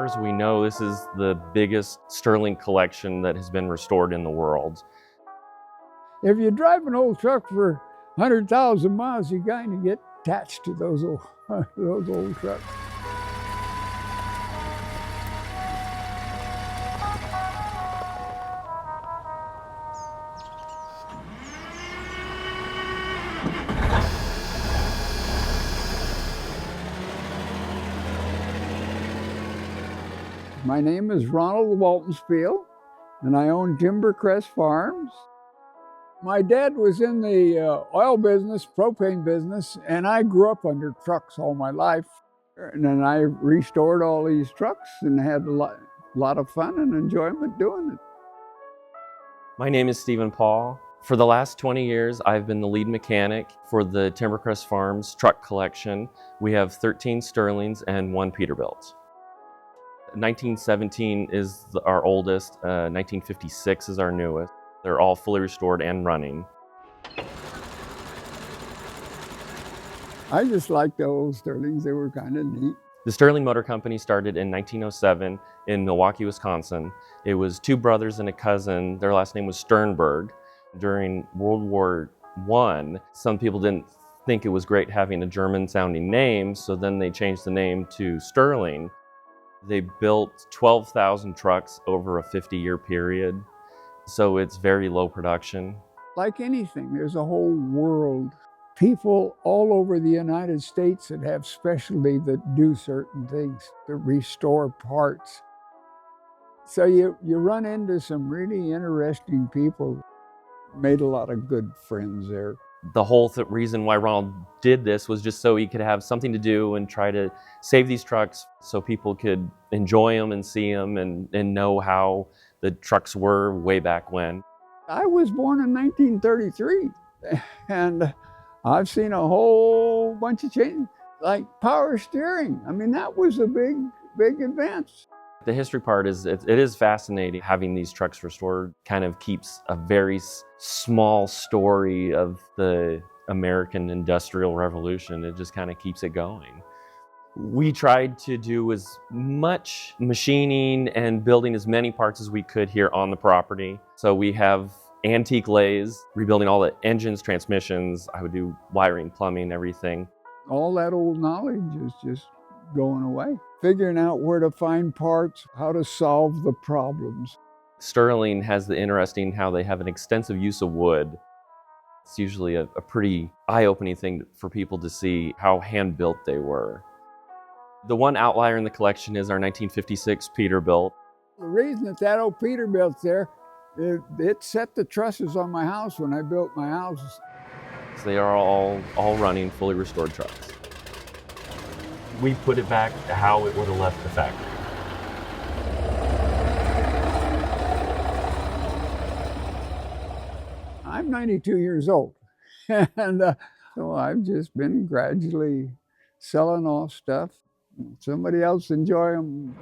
as we know, this is the biggest sterling collection that has been restored in the world. If you drive an old truck for 100,000 miles, you kind of get attached to those old trucks. My name is Ronald Waltonspiel, and I own Timber Crest Farms. My dad was in the oil business, propane business, and I grew up under trucks all my life. And then I restored all these trucks and had a lot of fun and enjoyment doing it. My name is Stephen Paul. For the last 20 years, I've been the lead mechanic for the Timber Crest Farms truck collection. We have 13 Sterlings and 1 Peterbilt. 1917 is our oldest, 1956 is our newest. They're all fully restored and running. I just like the old Sterlings, they were kind of neat. The Sterling Motor Company started in 1907 in Milwaukee, Wisconsin. It was 2 brothers and a cousin. Their last name was Sternberg. During World War I, some people didn't think it was great having a German-sounding name, so then they changed the name to Sterling. They built 12,000 trucks over a 50-year period, so it's very low production. Like anything, there's a whole world. People all over the United States that have specialty that do certain things, that restore parts. So you run into some really interesting people. Made a lot of good friends there. The whole reason why Ronald did this was just so he could have something to do and try to save these trucks so people could enjoy them and see them and know how the trucks were way back when. I was born in 1933 and I've seen a whole bunch of change, like power steering. I mean, that was a big advance. The history part is, it is fascinating. Having these trucks restored kind of keeps a very small story of the American Industrial Revolution. It just kind of keeps it going. We tried to do as much machining and building as many parts as we could here on the property. So we have antique lathes, rebuilding all the engines, transmissions. I would do wiring, plumbing, everything. All that old knowledge is just going away. Figuring out where to find parts, how to solve the problems. Sterling has the interesting how they have an extensive use of wood. It's usually a pretty eye-opening thing for people to see how hand-built they were. The one outlier in the collection is our 1956 Peterbilt. The reason that old Peterbilt's there, it set the trusses on my house when I built my house. So they are all running, fully restored trucks. We put it back to how it would have left the factory. I'm 92 years old, and so I've just been gradually selling off stuff. Somebody else enjoy them.